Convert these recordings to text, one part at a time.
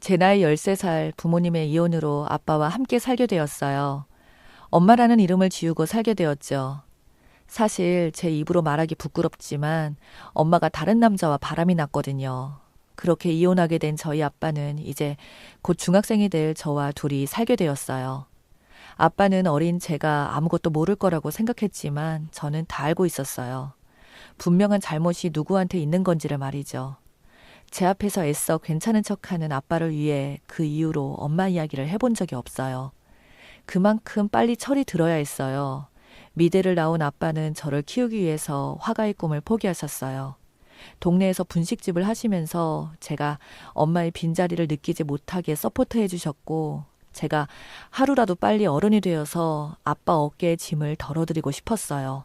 제 나이 13살 부모님의 이혼으로 아빠와 함께 살게 되었어요. 엄마라는 이름을 지우고 살게 되었죠. 사실 제 입으로 말하기 부끄럽지만 엄마가 다른 남자와 바람이 났거든요. 그렇게 이혼하게 된 저희 아빠는 이제 곧 중학생이 될 저와 둘이 살게 되었어요. 아빠는 어린 제가 아무것도 모를 거라고 생각했지만 저는 다 알고 있었어요. 분명한 잘못이 누구한테 있는 건지를 말이죠. 제 앞에서 애써 괜찮은 척하는 아빠를 위해 그 이후로 엄마 이야기를 해본 적이 없어요. 그만큼 빨리 철이 들어야 했어요. 미대를 나온 아빠는 저를 키우기 위해서 화가의 꿈을 포기하셨어요. 동네에서 분식집을 하시면서 제가 엄마의 빈자리를 느끼지 못하게 서포트해 주셨고, 제가 하루라도 빨리 어른이 되어서 아빠 어깨에 짐을 덜어드리고 싶었어요.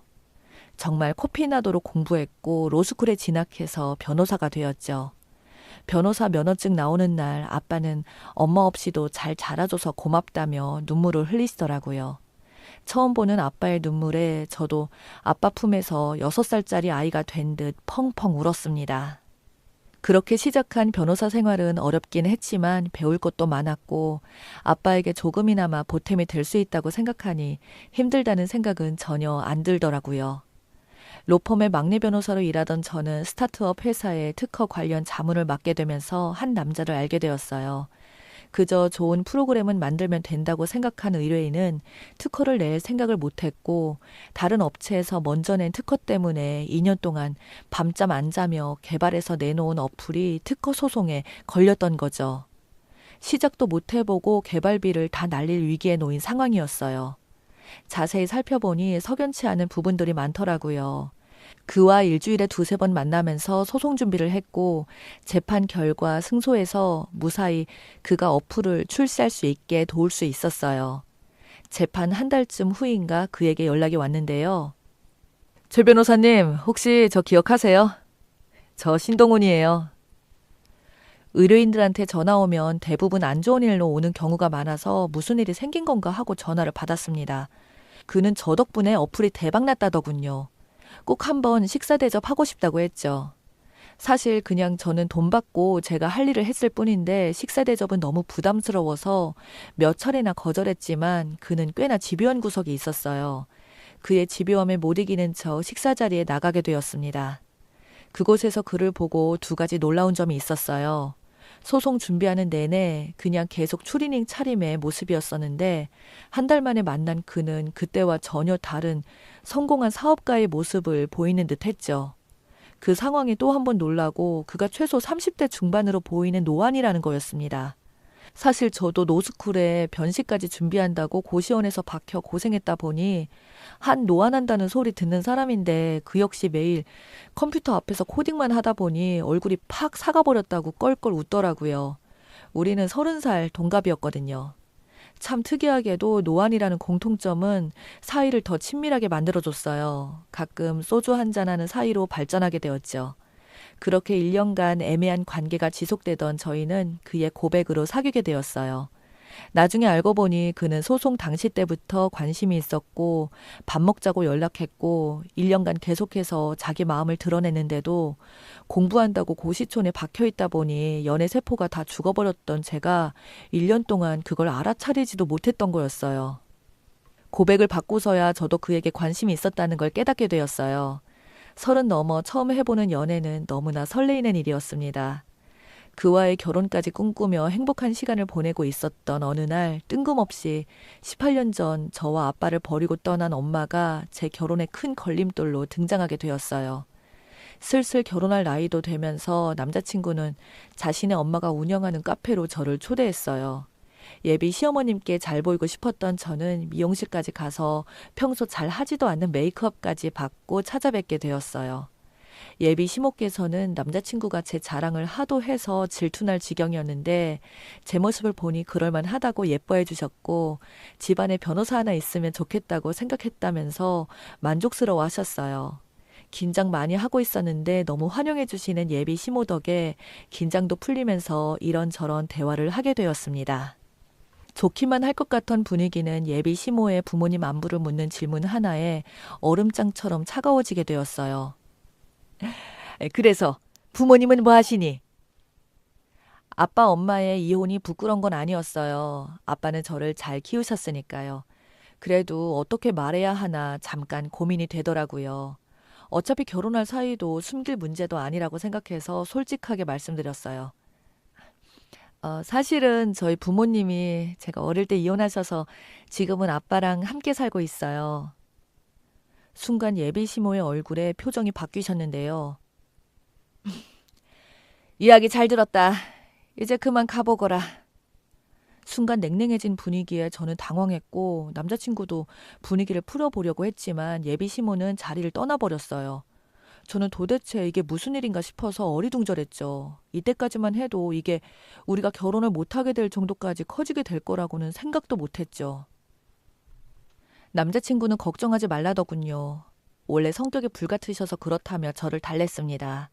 정말 코피 나도록 공부했고 로스쿨에 진학해서 변호사가 되었죠. 변호사 면허증 나오는 날 아빠는 엄마 없이도 잘 자라줘서 고맙다며 눈물을 흘리시더라고요. 처음 보는 아빠의 눈물에 저도 아빠 품에서 6살짜리 아이가 된 듯 펑펑 울었습니다. 그렇게 시작한 변호사 생활은 어렵긴 했지만 배울 것도 많았고 아빠에게 조금이나마 보탬이 될 수 있다고 생각하니 힘들다는 생각은 전혀 안 들더라고요. 로펌의 막내 변호사로 일하던 저는 스타트업 회사의 특허 관련 자문을 맡게 되면서 한 남자를 알게 되었어요. 그저 좋은 프로그램은 만들면 된다고 생각한 의뢰인은 특허를 낼 생각을 못했고 다른 업체에서 먼저 낸 특허 때문에 2년 동안 밤잠 안 자며 개발해서 내놓은 어플이 특허 소송에 걸렸던 거죠. 시작도 못 해보고 개발비를 다 날릴 위기에 놓인 상황이었어요. 자세히 살펴보니 석연치 않은 부분들이 많더라고요. 그와 일주일에 2~3번 만나면서 소송 준비를 했고 재판 결과 승소해서 무사히 그가 어플을 출시할 수 있게 도울 수 있었어요. 재판 한 달쯤 후인가 그에게 연락이 왔는데요. 최 변호사님, 혹시 저 기억하세요? 저 신동훈이에요. 의뢰인들한테 전화 오면 대부분 안 좋은 일로 오는 경우가 많아서 무슨 일이 생긴 건가 하고 전화를 받았습니다. 그는 저 덕분에 어플이 대박 났다더군요. 꼭 한번 식사 대접하고 싶다고 했죠. 사실 그냥 저는 돈 받고 제가 할 일을 했을 뿐인데 식사 대접은 너무 부담스러워서 몇 차례나 거절했지만 그는 꽤나 집요한 구석이 있었어요. 그의 집요함에 못 이기는 저 식사 자리에 나가게 되었습니다. 그곳에서 그를 보고 2가지 놀라운 점이 있었어요. 소송 준비하는 내내 그냥 계속 추리닝 차림의 모습이었었는데 한 달 만에 만난 그는 그때와 전혀 다른 성공한 사업가의 모습을 보이는 듯 했죠. 그 상황이 또 한 번 놀라고 그가 최소 30대 중반으로 보이는 노안이라는 거였습니다. 사실 저도 노스쿨에 변시까지 준비한다고 고시원에서 박혀 고생했다 보니 한 노안한다는 소리 듣는 사람인데 그 역시 매일 컴퓨터 앞에서 코딩만 하다 보니 얼굴이 팍 사가버렸다고 껄껄 웃더라고요. 우리는 30살 동갑이었거든요. 참 특이하게도 노안이라는 공통점은 사이를 더 친밀하게 만들어줬어요. 가끔 소주 한잔하는 사이로 발전하게 되었죠. 그렇게 1년간 애매한 관계가 지속되던 저희는 그의 고백으로 사귀게 되었어요. 나중에 알고 보니 그는 소송 당시 때부터 관심이 있었고 밥 먹자고 연락했고 1년간 계속해서 자기 마음을 드러냈는데도 공부한다고 고시촌에 박혀있다 보니 연애 세포가 다 죽어버렸던 제가 1년 동안 그걸 알아차리지도 못했던 거였어요. 고백을 받고서야 저도 그에게 관심이 있었다는 걸 깨닫게 되었어요. 30 넘어 처음 해보는 연애는 너무나 설레이는 일이었습니다. 그와의 결혼까지 꿈꾸며 행복한 시간을 보내고 있었던 어느 날 뜬금없이 18년 전 저와 아빠를 버리고 떠난 엄마가 제 결혼에 큰 걸림돌로 등장하게 되었어요. 슬슬 결혼할 나이도 되면서 남자친구는 자신의 엄마가 운영하는 카페로 저를 초대했어요. 예비 시어머님께 잘 보이고 싶었던 저는 미용실까지 가서 평소 잘 하지도 않는 메이크업까지 받고 찾아뵙게 되었어요. 예비 시모께서는 남자친구가 제 자랑을 하도 해서 질투날 지경이었는데 제 모습을 보니 그럴만하다고 예뻐해 주셨고 집안에 변호사 하나 있으면 좋겠다고 생각했다면서 만족스러워 하셨어요. 긴장 많이 하고 있었는데 너무 환영해 주시는 예비 시모 덕에 긴장도 풀리면서 이런저런 대화를 하게 되었습니다. 좋기만 할 것 같던 분위기는 예비 시모의 부모님 안부를 묻는 질문 하나에 얼음장처럼 차가워지게 되었어요. 그래서 부모님은 뭐 하시니? 아빠 엄마의 이혼이 부끄러운 건 아니었어요. 아빠는 저를 잘 키우셨으니까요. 그래도 어떻게 말해야 하나 잠깐 고민이 되더라고요. 어차피 결혼할 사이도 숨길 문제도 아니라고 생각해서 솔직하게 말씀드렸어요. 사실은 저희 부모님이 제가 어릴 때 이혼하셔서 지금은 아빠랑 함께 살고 있어요. 순간 예비 시모의 얼굴에 표정이 바뀌셨는데요. 이야기 잘 들었다. 이제 그만 가보거라. 순간 냉랭해진 분위기에 저는 당황했고 남자친구도 분위기를 풀어보려고 했지만 예비 시모는 자리를 떠나버렸어요. 저는 도대체 이게 무슨 일인가 싶어서 어리둥절했죠. 이때까지만 해도 이게 우리가 결혼을 못하게 될 정도까지 커지게 될 거라고는 생각도 못했죠. 남자친구는 걱정하지 말라더군요. 원래 성격이 불같으셔서 그렇다며 저를 달랬습니다.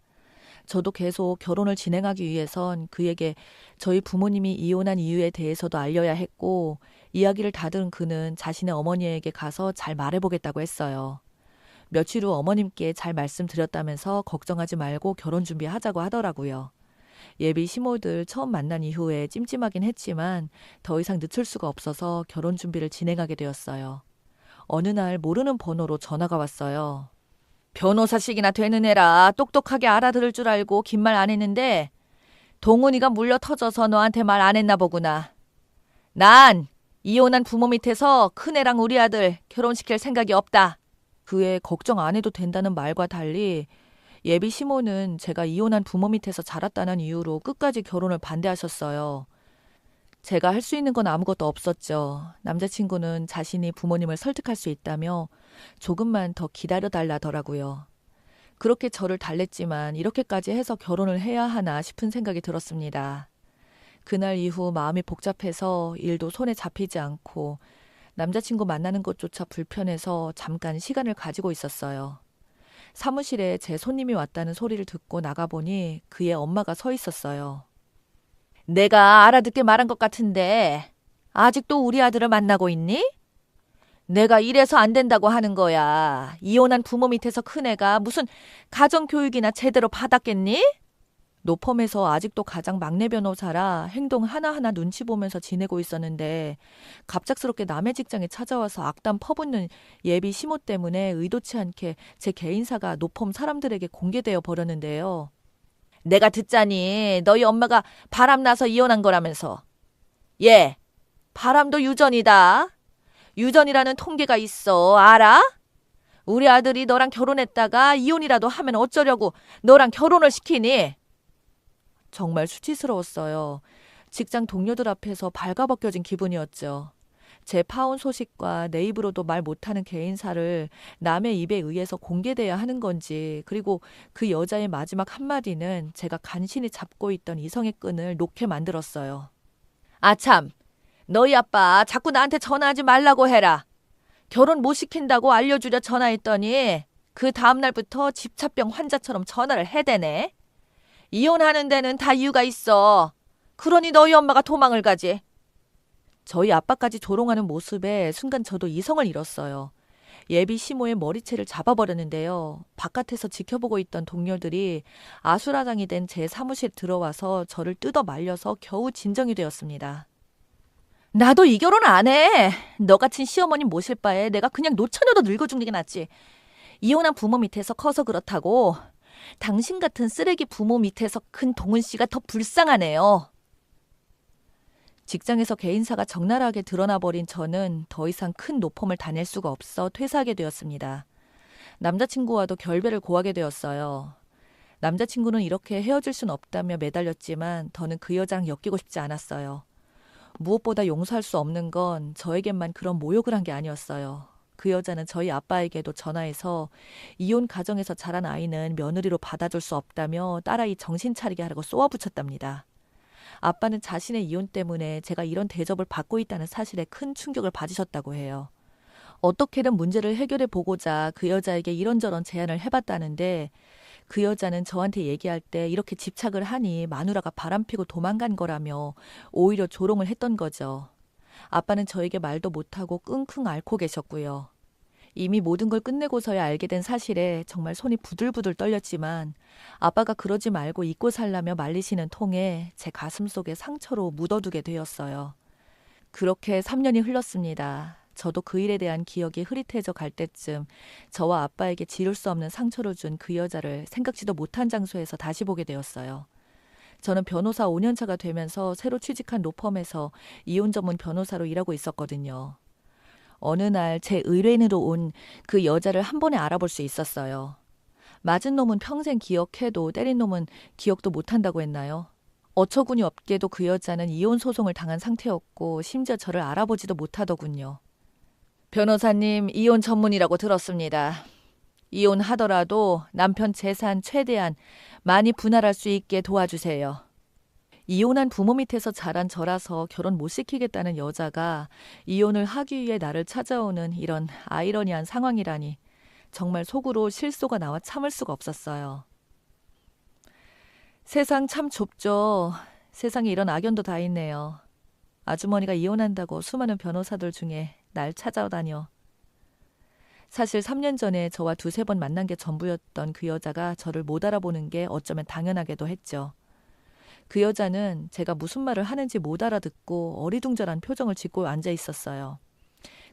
저도 계속 결혼을 진행하기 위해선 그에게 저희 부모님이 이혼한 이유에 대해서도 알려야 했고, 이야기를 다 들은 그는 자신의 어머니에게 가서 잘 말해보겠다고 했어요. 며칠 후 어머님께 잘 말씀드렸다면서 걱정하지 말고 결혼 준비하자고 하더라고요. 예비 시모들 처음 만난 이후에 찜찜하긴 했지만 더 이상 늦출 수가 없어서 결혼 준비를 진행하게 되었어요. 어느 날 모르는 번호로 전화가 왔어요. 변호사식이나 되는 애라 똑똑하게 알아들을 줄 알고 긴 말 안 했는데 동훈이가 물려 터져서 너한테 말 안 했나 보구나. 난 이혼한 부모 밑에서 큰애랑 우리 아들 결혼시킬 생각이 없다. 그의 걱정 안 해도 된다는 말과 달리 예비 시모는 제가 이혼한 부모 밑에서 자랐다는 이유로 끝까지 결혼을 반대하셨어요. 제가 할 수 있는 건 아무것도 없었죠. 남자친구는 자신이 부모님을 설득할 수 있다며 조금만 더 기다려달라더라고요. 그렇게 저를 달랬지만 이렇게까지 해서 결혼을 해야 하나 싶은 생각이 들었습니다. 그날 이후 마음이 복잡해서 일도 손에 잡히지 않고 남자친구 만나는 것조차 불편해서 잠깐 시간을 가지고 있었어요. 사무실에 제 손님이 왔다는 소리를 듣고 나가보니 그의 엄마가 서 있었어요. 내가 알아듣게 말한 것 같은데 아직도 우리 아들을 만나고 있니? 내가 이래서 안 된다고 하는 거야. 이혼한 부모 밑에서 큰애가 무슨 가정교육이나 제대로 받았겠니? 노펌에서 아직도 가장 막내 변호사라 행동 하나하나 눈치 보면서 지내고 있었는데 갑작스럽게 남의 직장에 찾아와서 악담 퍼붓는 예비 시모 때문에 의도치 않게 제 개인사가 노펌 사람들에게 공개되어 버렸는데요. 내가 듣자니 너희 엄마가 바람나서 이혼한 거라면서. 예, 바람도 유전이다. 유전이라는 통계가 있어. 알아? 우리 아들이 너랑 결혼했다가 이혼이라도 하면 어쩌려고 너랑 결혼을 시키니? 정말 수치스러웠어요. 직장 동료들 앞에서 발가벗겨진 기분이었죠. 제 파혼 소식과 내 입으로도 말 못하는 개인사를 남의 입에 의해서 공개돼야 하는 건지, 그리고 그 여자의 마지막 한마디는 제가 간신히 잡고 있던 이성의 끈을 놓게 만들었어요. 아참, 너희 아빠 자꾸 나한테 전화하지 말라고 해라. 결혼 못 시킨다고 알려주려 전화했더니 그 다음날부터 집착병 환자처럼 전화를 해대네. 이혼하는 데는 다 이유가 있어. 그러니 너희 엄마가 도망을 가지. 저희 아빠까지 조롱하는 모습에 순간 저도 이성을 잃었어요. 예비 시모의 머리채를 잡아버렸는데요. 바깥에서 지켜보고 있던 동료들이 아수라장이 된 제 사무실에 들어와서 저를 뜯어 말려서 겨우 진정이 되었습니다. 나도 이 결혼 안 해. 너 같은 시어머니 모실 바에 내가 그냥 노처녀도 늙어 죽는 게 낫지. 이혼한 부모 밑에서 커서 그렇다고 당신 같은 쓰레기 부모 밑에서 큰 동훈 씨가 더 불쌍하네요. 직장에서 개인사가 적나라하게 드러나버린 저는 더 이상 큰 노펌을 다닐 수가 없어 퇴사하게 되었습니다. 남자친구와도 결별을 고하게 되었어요. 남자친구는 이렇게 헤어질 순 없다며 매달렸지만 저는 그 여자랑 엮이고 싶지 않았어요. 무엇보다 용서할 수 없는 건 저에게만 그런 모욕을 한 게 아니었어요. 그 여자는 저희 아빠에게도 전화해서 이혼 가정에서 자란 아이는 며느리로 받아줄 수 없다며 딸아이 정신 차리게 하라고 쏘아붙였답니다. 아빠는 자신의 이혼 때문에 제가 이런 대접을 받고 있다는 사실에 큰 충격을 받으셨다고 해요. 어떻게든 문제를 해결해 보고자 그 여자에게 이런저런 제안을 해봤다는데 그 여자는 저한테 얘기할 때 이렇게 집착을 하니 마누라가 바람피고 도망간 거라며 오히려 조롱을 했던 거죠. 아빠는 저에게 말도 못하고 끙끙 앓고 계셨고요. 이미 모든 걸 끝내고서야 알게 된 사실에 정말 손이 부들부들 떨렸지만 아빠가 그러지 말고 잊고 살라며 말리시는 통에 제 가슴속에 상처로 묻어두게 되었어요. 그렇게 3년이 흘렀습니다. 저도 그 일에 대한 기억이 흐릿해져 갈 때쯤 저와 아빠에게 지울 수 없는 상처를 준 그 여자를 생각지도 못한 장소에서 다시 보게 되었어요. 저는 변호사 5년차가 되면서 새로 취직한 로펌에서 이혼 전문 변호사로 일하고 있었거든요. 어느 날 제 의뢰인으로 온 그 여자를 한 번에 알아볼 수 있었어요. 맞은 놈은 평생 기억해도 때린 놈은 기억도 못한다고 했나요? 어처구니 없게도 그 여자는 이혼 소송을 당한 상태였고 심지어 저를 알아보지도 못하더군요. 변호사님 이혼 전문이라고 들었습니다. 이혼하더라도 남편 재산 최대한 많이 분할할 수 있게 도와주세요. 이혼한 부모 밑에서 자란 저라서 결혼 못 시키겠다는 여자가 이혼을 하기 위해 나를 찾아오는 이런 아이러니한 상황이라니 정말 속으로 실소가 나와 참을 수가 없었어요. 세상 참 좁죠. 세상에 이런 악연도 다 있네요. 아주머니가 이혼한다고 수많은 변호사들 중에 날 찾아다녀. 사실 3년 전에 저와 두세 번 만난 게 전부였던 그 여자가 저를 못 알아보는 게 어쩌면 당연하게도 했죠. 그 여자는 제가 무슨 말을 하는지 못 알아듣고 어리둥절한 표정을 짓고 앉아 있었어요.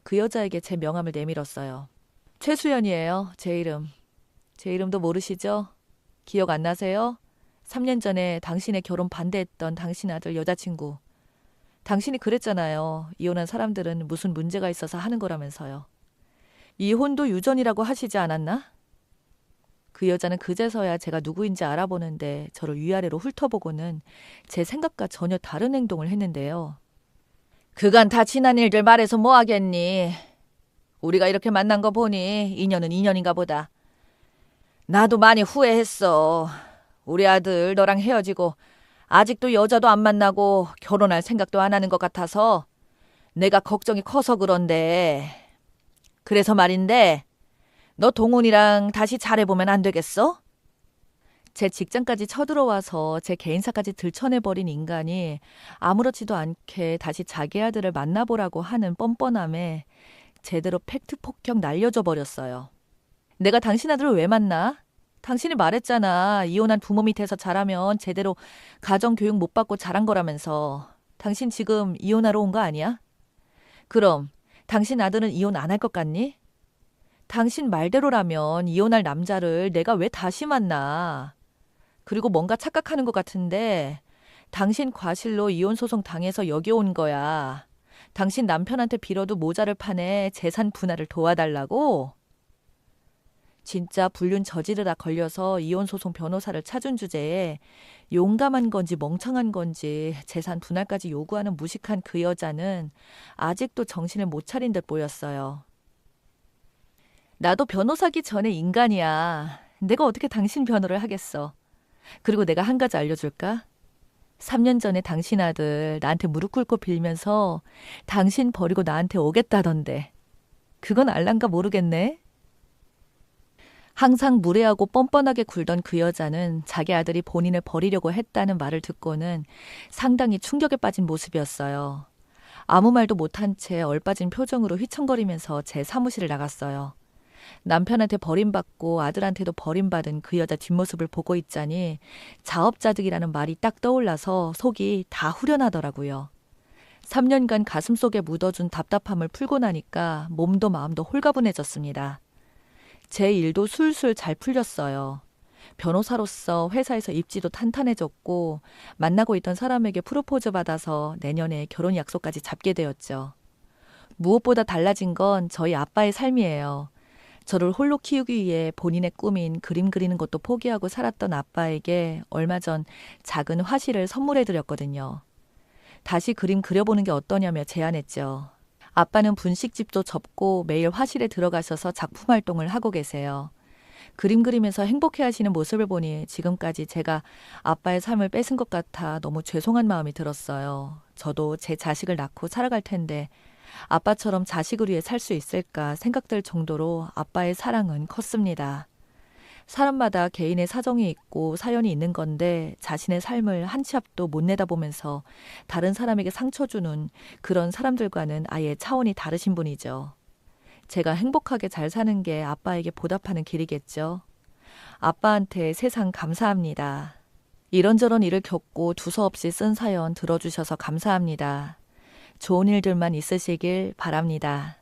그 여자에게 제 명함을 내밀었어요. 최수연이에요. 제 이름. 제 이름도 모르시죠? 기억 안 나세요? 3년 전에 당신의 결혼 반대했던 당신 아들 여자친구. 당신이 그랬잖아요. 이혼한 사람들은 무슨 문제가 있어서 하는 거라면서요. 이혼도 유전이라고 하시지 않았나? 그 여자는 그제서야 제가 누구인지 알아보는데 저를 위아래로 훑어보고는 제 생각과 전혀 다른 행동을 했는데요. 그간 다 지난 일들 말해서 뭐 하겠니? 우리가 이렇게 만난 거 보니 인연은 인연인가 보다. 나도 많이 후회했어. 우리 아들 너랑 헤어지고 아직도 여자도 안 만나고 결혼할 생각도 안 하는 것 같아서 내가 걱정이 커서 그런데. 그래서 말인데 너 동훈이랑 다시 잘해보면 안 되겠어? 제 직장까지 쳐들어와서 제 개인사까지 들춰내버린 인간이 아무렇지도 않게 다시 자기 아들을 만나보라고 하는 뻔뻔함에 제대로 팩트 폭격 날려줘 버렸어요. 내가 당신 아들을 왜 만나? 당신이 말했잖아. 이혼한 부모 밑에서 자라면 제대로 가정교육 못 받고 자란 거라면서. 당신 지금 이혼하러 온 거 아니야? 그럼 당신 아들은 이혼 안 할 것 같니? 당신 말대로라면 이혼할 남자를 내가 왜 다시 만나? 그리고 뭔가 착각하는 것 같은데 당신 과실로 이혼 소송 당해서 여기 온 거야. 당신 남편한테 빌어도 모자를 파내 재산 분할을 도와달라고? 진짜 불륜 저지르다 걸려서 이혼 소송 변호사를 찾은 주제에 용감한 건지 멍청한 건지 재산 분할까지 요구하는 무식한 그 여자는 아직도 정신을 못 차린 듯 보였어요. 나도 변호사기 전에 인간이야. 내가 어떻게 당신 변호를 하겠어. 그리고 내가 한 가지 알려줄까? 3년 전에 당신 아들 나한테 무릎 꿇고 빌면서 당신 버리고 나한테 오겠다던데. 그건 알란가 모르겠네. 항상 무례하고 뻔뻔하게 굴던 그 여자는 자기 아들이 본인을 버리려고 했다는 말을 듣고는 상당히 충격에 빠진 모습이었어요. 아무 말도 못한 채 얼빠진 표정으로 휘청거리면서 제 사무실을 나갔어요. 남편한테 버림받고 아들한테도 버림받은 그 여자 뒷모습을 보고 있자니 자업자득이라는 말이 딱 떠올라서 속이 다 후련하더라고요. 3년간 가슴속에 묻어준 답답함을 풀고 나니까 몸도 마음도 홀가분해졌습니다. 제 일도 술술 잘 풀렸어요. 변호사로서 회사에서 입지도 탄탄해졌고 만나고 있던 사람에게 프로포즈 받아서 내년에 결혼 약속까지 잡게 되었죠. 무엇보다 달라진 건 저희 아빠의 삶이에요. 저를 홀로 키우기 위해 본인의 꿈인 그림 그리는 것도 포기하고 살았던 아빠에게 얼마 전 작은 화실을 선물해 드렸거든요. 다시 그림 그려보는 게 어떠냐며 제안했죠. 아빠는 분식집도 접고 매일 화실에 들어가셔서 작품 활동을 하고 계세요. 그림 그리면서 행복해하시는 모습을 보니 지금까지 제가 아빠의 삶을 뺏은 것 같아 너무 죄송한 마음이 들었어요. 저도 제 자식을 낳고 살아갈 텐데 아빠처럼 자식을 위해 살 수 있을까 생각될 정도로 아빠의 사랑은 컸습니다. 사람마다 개인의 사정이 있고 사연이 있는 건데 자신의 삶을 한 치 앞도 못 내다보면서 다른 사람에게 상처 주는 그런 사람들과는 아예 차원이 다르신 분이죠. 제가 행복하게 잘 사는 게 아빠에게 보답하는 길이겠죠. 아빠한테 세상 감사합니다. 이런저런 일을 겪고 두서없이 쓴 사연 들어주셔서 감사합니다. 좋은 일들만 있으시길 바랍니다.